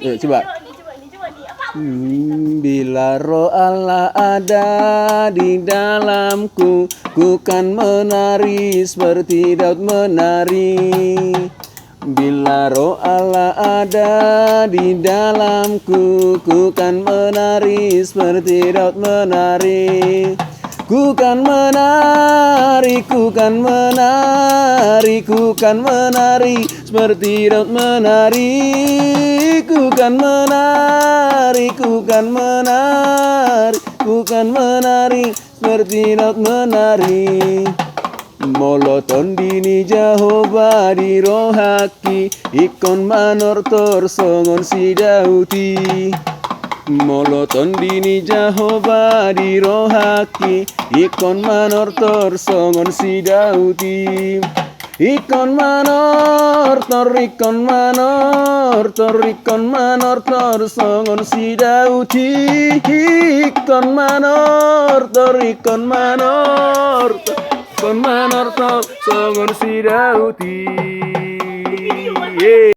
Coba. Bila roh Allah ada di dalamku, ku kan menari seperti Daud menari. Bila roh Allah ada di dalamku, ku kan menari seperti Daud menari. Ku kan menari, ku kan menari, ku kan menari seperti Daud menari. Ku kan menari, ku kan menari, ku kan menari seperti Daud menari. Moloton dini Jehovah di rohaki, ikon manor tor songon si Dauti. Moloton dini Jehovah di rohaki, ikon manor tor songon si Dauti. Ikon manor tor, ikon manor tor, ikon manor tor songon si Dauti. Ikon manor tor, ikon manor tor, ikon manor tor songon si Dauti.